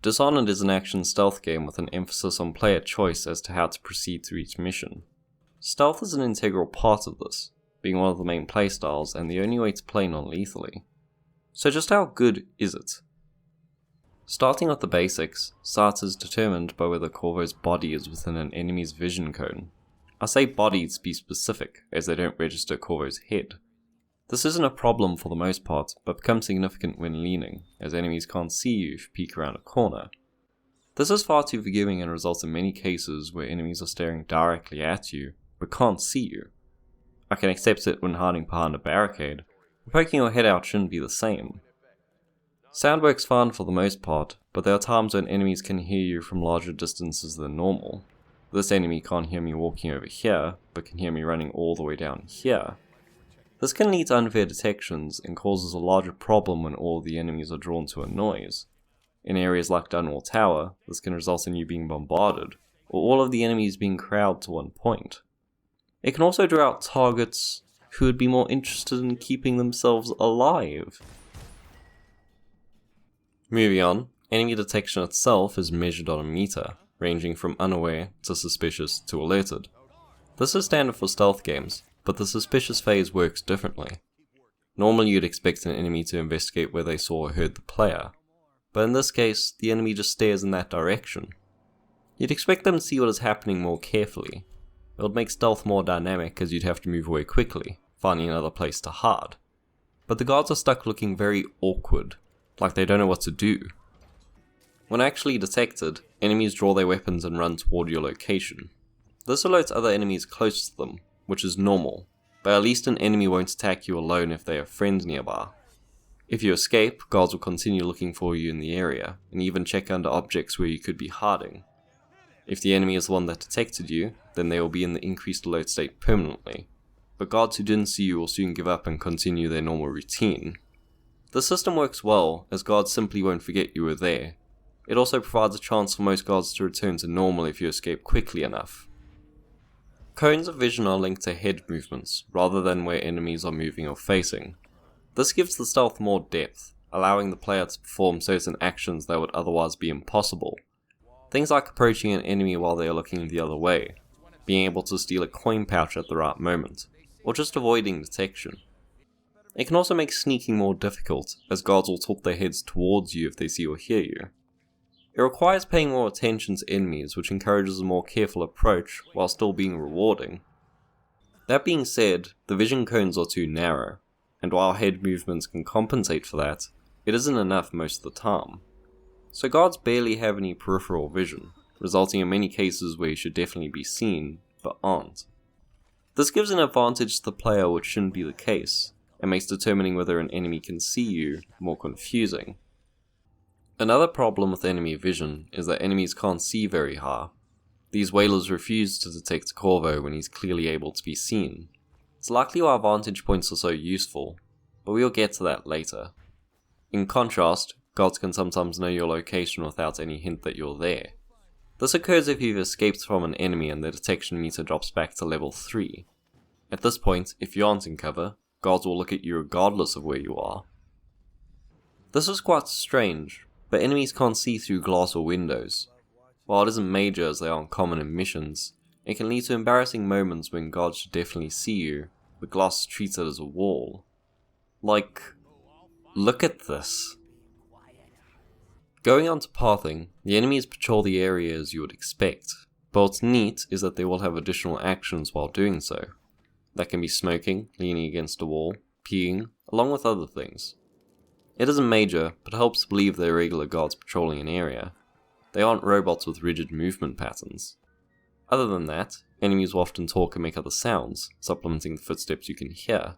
Dishonored is an action stealth game with an emphasis on player choice as to how to proceed through each mission. Stealth is an integral part of this, being one of the main playstyles and the only way to play non-lethally. So just how good is it? Starting with the basics, sight is determined by whether Corvo's body is within an enemy's vision cone. I say body to be specific, as they don't register Corvo's head. This isn't a problem for the most part, but becomes significant when leaning, as enemies can't see you if you peek around a corner. This is far too forgiving and results in many cases where enemies are staring directly at you, but can't see you. I can accept it when hiding behind a barricade, but poking your head out shouldn't be the same. Sound works fine for the most part, but there are times when enemies can hear you from larger distances than normal. This enemy can't hear me walking over here, but can hear me running all the way down here. This can lead to unfair detections and causes a larger problem when all of the enemies are drawn to a noise. In areas like Dunwall Tower, this can result in you being bombarded, or all of the enemies being crowded to one point. It can also draw out targets who would be more interested in keeping themselves alive. Moving on, enemy detection itself is measured on a meter, ranging from unaware to suspicious to alerted. This is standard for stealth games, but the suspicious phase works differently. Normally you'd expect an enemy to investigate where they saw or heard the player, but in this case, the enemy just stares in that direction. You'd expect them to see what is happening more carefully. It would make stealth more dynamic as you'd have to move away quickly, finding another place to hide. But the guards are stuck looking very awkward, like they don't know what to do. When actually detected, enemies draw their weapons and run toward your location. This alerts other enemies close to them, which is normal, but at least an enemy won't attack you alone if they have friends nearby. If you escape, guards will continue looking for you in the area, and even check under objects where you could be hiding. If the enemy is the one that detected you, then they will be in the increased alert state permanently, but guards who didn't see you will soon give up and continue their normal routine. The system works well, as guards simply won't forget you were there. It also provides a chance for most guards to return to normal if you escape quickly enough. Cones of vision are linked to head movements, rather than where enemies are moving or facing. This gives the stealth more depth, allowing the player to perform certain actions that would otherwise be impossible. Things like approaching an enemy while they are looking the other way, being able to steal a coin pouch at the right moment, or just avoiding detection. It can also make sneaking more difficult, as guards will tilt their heads towards you if they see or hear you. It requires paying more attention to enemies, which encourages a more careful approach while still being rewarding. That being said, the vision cones are too narrow, and while head movements can compensate for that, it isn't enough most of the time. So guards barely have any peripheral vision, resulting in many cases where you should definitely be seen, but aren't. This gives an advantage to the player which shouldn't be the case, and makes determining whether an enemy can see you more confusing. Another problem with enemy vision is that enemies can't see very high. These whalers refuse to detect Corvo when he's clearly able to be seen. It's likely why vantage points are so useful, but we'll get to that later. In contrast, guards can sometimes know your location without any hint that you're there. This occurs if you've escaped from an enemy and the detection meter drops back to level 3. At this point, if you aren't in cover, guards will look at you regardless of where you are. This is quite strange, but enemies can't see through glass or windows. While it isn't major as they aren't common in missions, it can lead to embarrassing moments when guards should definitely see you, but glass is treated as a wall. Like, look at this. Going on to pathing, the enemies patrol the area as you would expect, but what's neat is that they will have additional actions while doing so. That can be smoking, leaning against a wall, peeing, along with other things. It isn't major, but helps believe they're regular guards patrolling an area. They aren't robots with rigid movement patterns. Other than that, enemies will often talk and make other sounds, supplementing the footsteps you can hear.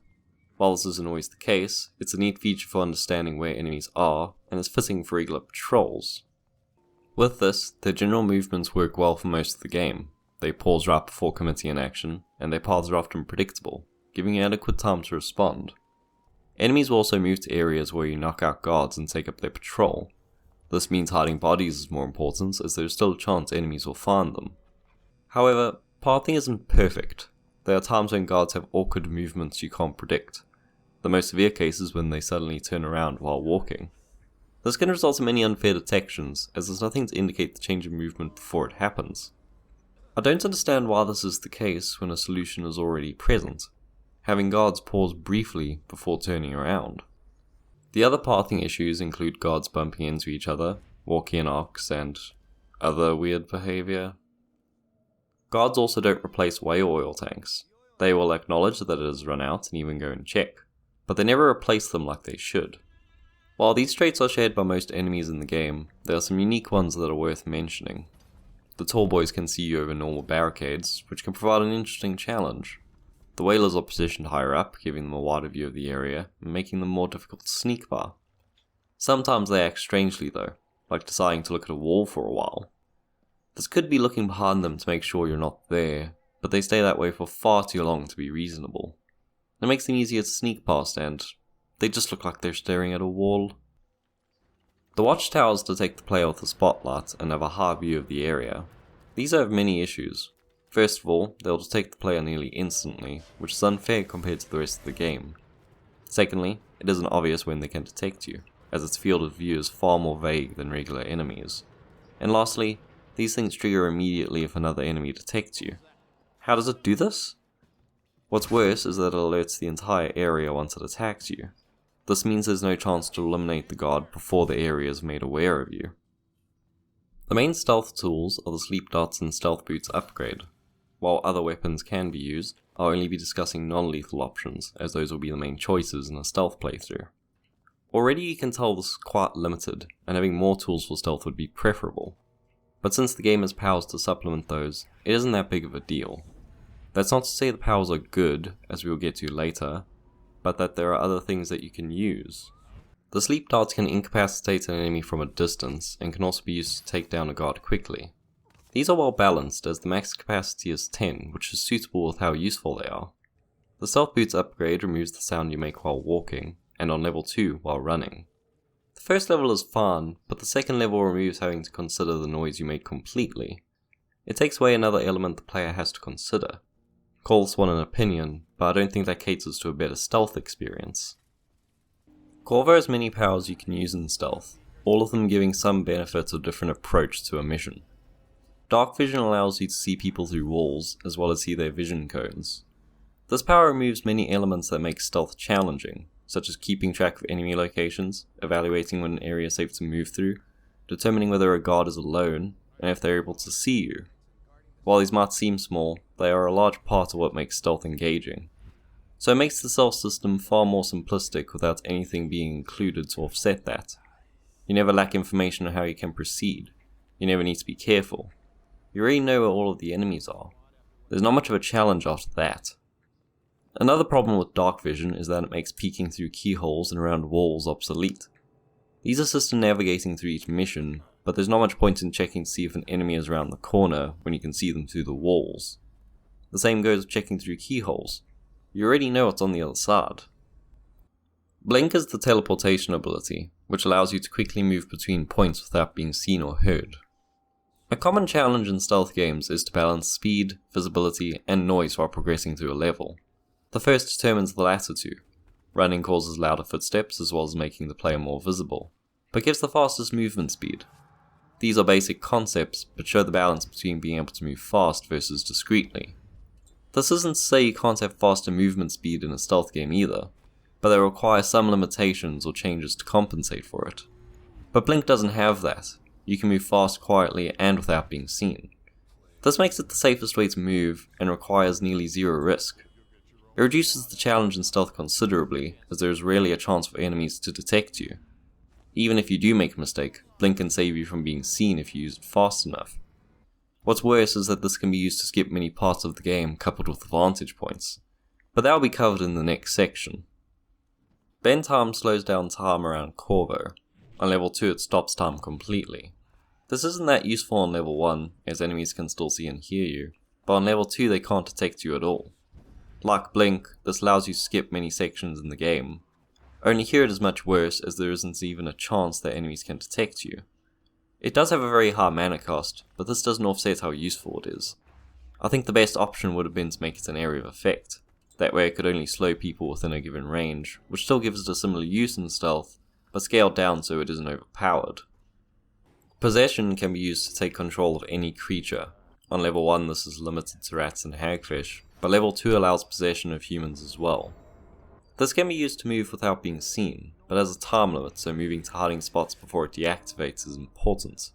While this isn't always the case, it's a neat feature for understanding where enemies are, and is fitting for regular patrols. With this, their general movements work well for most of the game. They pause right before committing an action, and their paths are often predictable, giving you adequate time to respond. Enemies will also move to areas where you knock out guards and take up their patrol. This means hiding bodies is more important, as there's still a chance enemies will find them. However, pathing isn't perfect. There are times when guards have awkward movements you can't predict. The most severe case is when they suddenly turn around while walking. This can result in many unfair detections, as there's nothing to indicate the change in movement before it happens. I don't understand why this is the case when a solution is already present, having guards pause briefly before turning around. The other pathing issues include guards bumping into each other, walking in arcs, and other weird behavior. Guards also don't replace way oil tanks. They will acknowledge that it has run out and even go and check, but they never replace them like they should. While these traits are shared by most enemies in the game, there are some unique ones that are worth mentioning. The tall boys can see you over normal barricades, which can provide an interesting challenge. The whalers are positioned higher up, giving them a wider view of the area, and making them more difficult to sneak by. Sometimes they act strangely though, like deciding to look at a wall for a while. This could be looking behind them to make sure you're not there, but they stay that way for far too long to be reasonable. It makes them easier to sneak past, and they just look like they're staring at a wall. The watchtowers detect the player with a spotlight and have a high view of the area. These have many issues. First of all, they'll detect the player nearly instantly, which is unfair compared to the rest of the game. Secondly, it isn't obvious when they can detect you, as its field of view is far more vague than regular enemies. And lastly, these things trigger immediately if another enemy detects you. How does it do this? What's worse is that it alerts the entire area once it attacks you. This means there's no chance to eliminate the guard before the area is made aware of you. The main stealth tools are the sleep darts and stealth boots upgrade. While other weapons can be used, I'll only be discussing non-lethal options, as those will be the main choices in a stealth playthrough. Already you can tell this is quite limited, and having more tools for stealth would be preferable. But since the game has powers to supplement those, it isn't that big of a deal. That's not to say the powers are good, as we will get to later, but that there are other things that you can use. The sleep darts can incapacitate an enemy from a distance, and can also be used to take down a guard quickly. These are well balanced, as the max capacity is 10, which is suitable with how useful they are. The stealth boots upgrade removes the sound you make while walking, and on level 2 while running. The first level is fine, but the second level removes having to consider the noise you make completely. It takes away another element the player has to consider. Call this one an opinion, but I don't think that caters to a better stealth experience. Corvo has many powers you can use in stealth, all of them giving some benefits or different approach to a mission. Dark vision allows you to see people through walls, as well as see their vision cones. This power removes many elements that make stealth challenging, such as keeping track of enemy locations, evaluating when an area is safe to move through, determining whether a guard is alone, and if they're able to see you. While these might seem small, they are a large part of what makes stealth engaging. So it makes the stealth system far more simplistic without anything being included to offset that. You never lack information on how you can proceed. You never need to be careful. You already know where all of the enemies are. There's not much of a challenge after that. Another problem with dark vision is that it makes peeking through keyholes and around walls obsolete. These assist in navigating through each mission, but there's not much point in checking to see if an enemy is around the corner when you can see them through the walls. The same goes with checking through keyholes. You already know what's on the other side. Blink is the teleportation ability, which allows you to quickly move between points without being seen or heard. A common challenge in stealth games is to balance speed, visibility, and noise while progressing through a level. The first determines the latter two. Running causes louder footsteps as well as making the player more visible, but gives the fastest movement speed. These are basic concepts, but show the balance between being able to move fast versus discreetly. This isn't to say you can't have faster movement speed in a stealth game either, but they require some limitations or changes to compensate for it. But Blink doesn't have that. You can move fast quietly and without being seen. This makes it the safest way to move and requires nearly zero risk. It reduces the challenge in stealth considerably, as there is rarely a chance for enemies to detect you. Even if you do make a mistake, Blink can save you from being seen if you use it fast enough. What's worse is that this can be used to skip many parts of the game coupled with vantage points, but that will be covered in the next section. Bend time slows down time around Corvo. On level 2 it stops time completely. This isn't that useful on level 1, as enemies can still see and hear you, but on level 2 they can't detect you at all. Like Blink, this allows you to skip many sections in the game. Only here it is much worse, as there isn't even a chance that enemies can detect you. It does have a very high mana cost, but this doesn't offset how useful it is. I think the best option would have been to make it an area of effect. That way it could only slow people within a given range, which still gives it a similar use in stealth, but scaled down so it isn't overpowered. Possession can be used to take control of any creature. On level 1 this is limited to rats and hagfish, but level 2 allows possession of humans as well. This can be used to move without being seen, but has a time limit, so moving to hiding spots before it deactivates is important.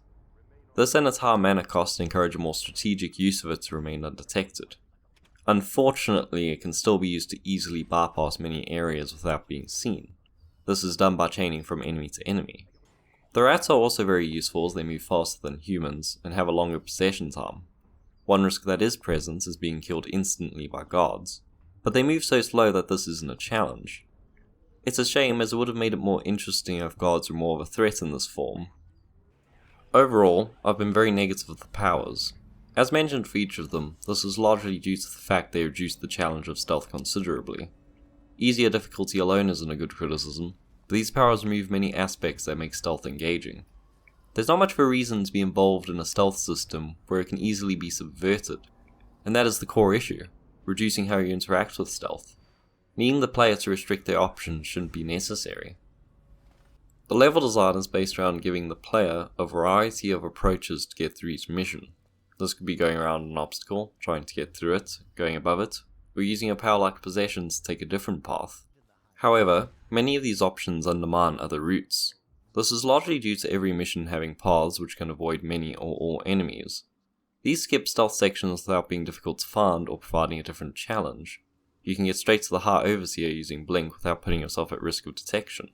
This and its high mana cost encourage a more strategic use of it to remain undetected. Unfortunately, it can still be used to easily bypass many areas without being seen. This is done by chaining from enemy to enemy. The rats are also very useful as they move faster than humans and have a longer possession time. One risk that is present is being killed instantly by guards, but they move so slow that this isn't a challenge. It's a shame, as it would have made it more interesting if guards were more of a threat in this form. Overall, I've been very negative of the powers. As mentioned for each of them, this is largely due to the fact they reduced the challenge of stealth considerably. Easier difficulty alone isn't a good criticism, but these powers remove many aspects that make stealth engaging. There's not much of a reason to be involved in a stealth system where it can easily be subverted, and that is the core issue, reducing how you interact with stealth. Needing the player to restrict their options shouldn't be necessary. The level design is based around giving the player a variety of approaches to get through each mission. This could be going around an obstacle, trying to get through it, going above it, or using a power like possession to take a different path. However, many of these options undermine other routes. This is largely due to every mission having paths which can avoid many or all enemies. These skip stealth sections without being difficult to find or providing a different challenge. You can get straight to the High Overseer using Blink without putting yourself at risk of detection.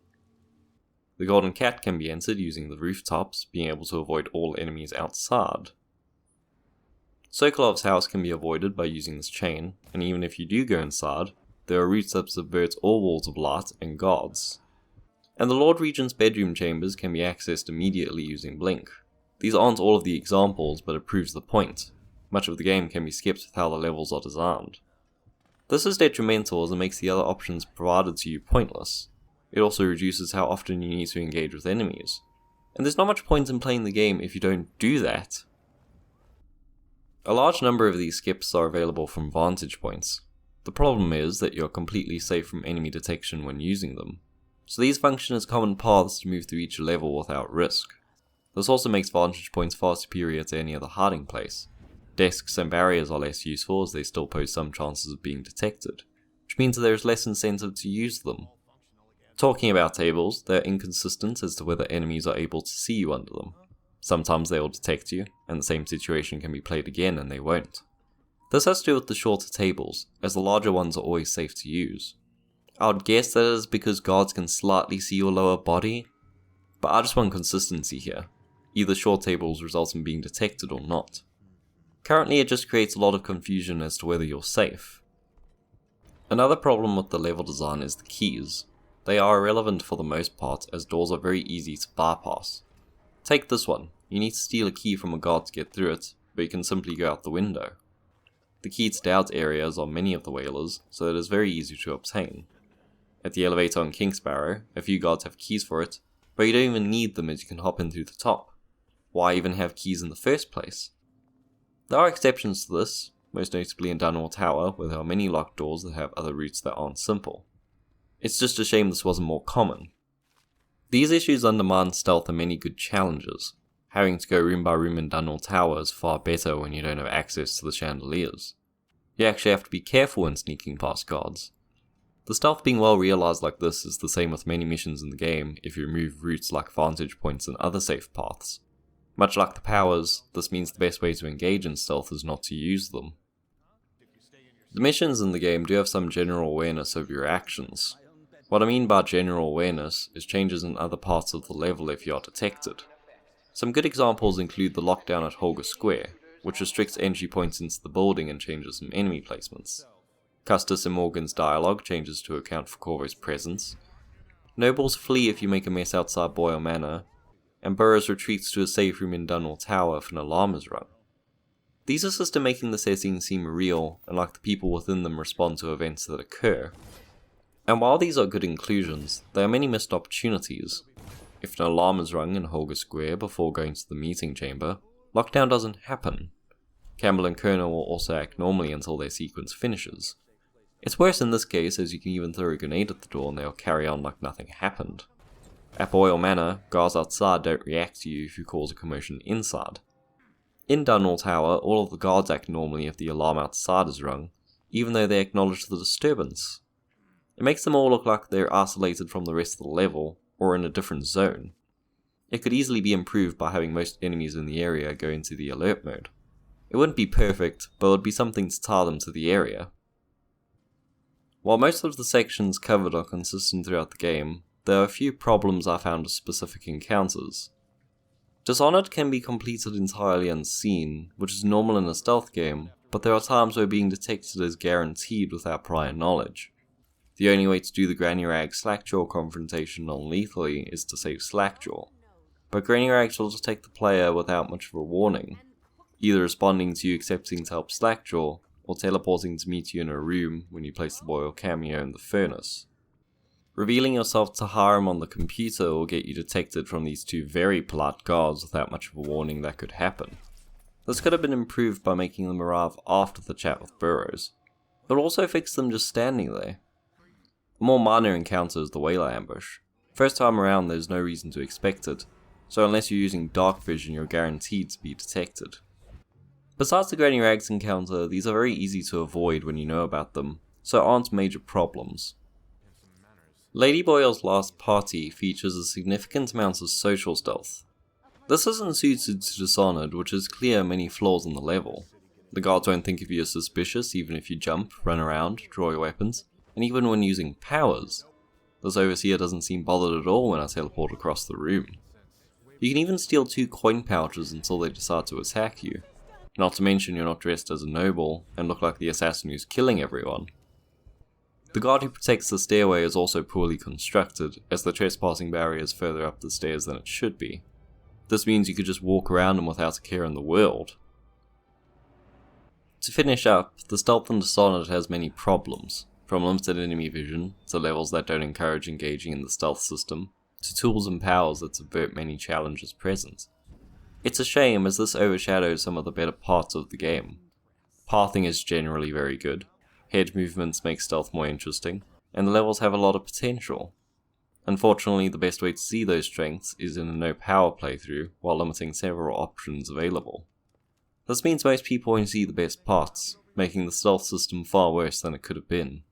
The Golden Cat can be entered using the rooftops, being able to avoid all enemies outside. Sokolov's house can be avoided by using this chain, and even if you do go inside, there are routes that subvert all walls of light and guards. And the Lord Regent's bedroom chambers can be accessed immediately using Blink. These aren't all of the examples, but it proves the point. Much of the game can be skipped with how the levels are designed. This is detrimental as it makes the other options provided to you pointless. It also reduces how often you need to engage with enemies. And there's not much point in playing the game if you don't do that. A large number of these skips are available from vantage points. The problem is that you're completely safe from enemy detection when using them. So these function as common paths to move through each level without risk. This also makes vantage points far superior to any other hiding place. Desks and barriers are less useful as they still pose some chances of being detected, which means that there is less incentive to use them. Talking about tables, they are inconsistent as to whether enemies are able to see you under them. Sometimes they will detect you, and the same situation can be played again and they won't. This has to do with the shorter tables, as the larger ones are always safe to use. I would guess that it is because guards can slightly see your lower body, but I just want consistency here. Either short tables result in being detected or not. Currently it just creates a lot of confusion as to whether you're safe. Another problem with the level design is the keys. They are irrelevant for the most part as doors are very easy to bypass. Take this one, you need to steal a key from a guard to get through it, but you can simply go out the window. The key to doubt areas are many of the whalers, so it is very easy to obtain. At the elevator on Kingsbarrow, a few guards have keys for it, but you don't even need them as you can hop in through the top. Why even have keys in the first place? There are exceptions to this, most notably in Dunwall Tower, where there are many locked doors that have other routes that aren't simple. It's just a shame this wasn't more common. These issues undermine stealth and many good challenges. Having to go room by room in Dunwall Tower is far better when you don't have access to the chandeliers. You actually have to be careful when sneaking past guards. The stealth being well realised like this is the same with many missions in the game if you remove routes like vantage points and other safe paths. Much like the powers, this means the best way to engage in stealth is not to use them. The missions in the game do have some general awareness of your actions. What I mean by general awareness is changes in other parts of the level if you are detected. Some good examples include the lockdown at Holger Square, which restricts entry points into the building and changes some enemy placements. Custis and Morgan's dialogue changes to account for Corvo's presence. Nobles flee if you make a mess outside Boyle Manor, and Burroughs retreats to a safe room in Dunwall Tower if an alarm is rung. These assist in making the settings seem real and like the people within them respond to events that occur. And while these are good inclusions, there are many missed opportunities. If an alarm is rung in Holger Square before going to the meeting chamber, lockdown doesn't happen. Campbell and Kerner will also act normally until their sequence finishes. It's worse in this case as you can even throw a grenade at the door and they'll carry on like nothing happened. At Boyle Manor, guards outside don't react to you if you cause a commotion inside. In Dunwall Tower, all of the guards act normally if the alarm outside is rung, even though they acknowledge the disturbance. It makes them all look like they're isolated from the rest of the level, or in a different zone. It could easily be improved by having most enemies in the area go into the alert mode. It wouldn't be perfect, but it would be something to tie them to the area. While most of the sections covered are consistent throughout the game, there are a few problems I found with specific encounters. Dishonored can be completed entirely unseen, which is normal in a stealth game, but there are times where being detected is guaranteed without prior knowledge. The only way to do the Granny Rag Slackjaw confrontation non-lethally is to save Slackjaw, but Granny Rags will detect the player without much of a warning, either responding to you accepting to help Slackjaw, or teleporting to meet you in a room when you place the Boyle cameo in the furnace. Revealing yourself to Hiram on the computer will get you detected from these two very polite guards without much of a warning that could happen. This could have been improved by making them arrive after the chat with Burroughs. It would also fix them just standing there. A more minor encounter is the Whaler ambush. First time around there's no reason to expect it, so unless you're using dark vision you're guaranteed to be detected. Besides the Granny Rags encounter, these are very easy to avoid when you know about them, so aren't major problems. Lady Boyle's last party features a significant amount of social stealth. This isn't suited to Dishonored, which has clear many flaws in the level. The guards won't think of you as suspicious even if you jump, run around, draw your weapons, and even when using powers. This overseer doesn't seem bothered at all when I teleport across the room. You can even steal 2 coin pouches until they decide to attack you. Not to mention you're not dressed as a noble, and look like the assassin who's killing everyone. The guard who protects the stairway is also poorly constructed, as the trespassing barrier is further up the stairs than it should be. This means you could just walk around them without a care in the world. To finish up, the stealth in Dishonored has many problems, from limited enemy vision, to levels that don't encourage engaging in the stealth system, to tools and powers that subvert many challenges present. It's a shame as this overshadows some of the better parts of the game. Pathing is generally very good, head movements make stealth more interesting, and the levels have a lot of potential. Unfortunately, the best way to see those strengths is in a no power playthrough while limiting several options available. This means most people only see the best parts, making the stealth system far worse than it could have been.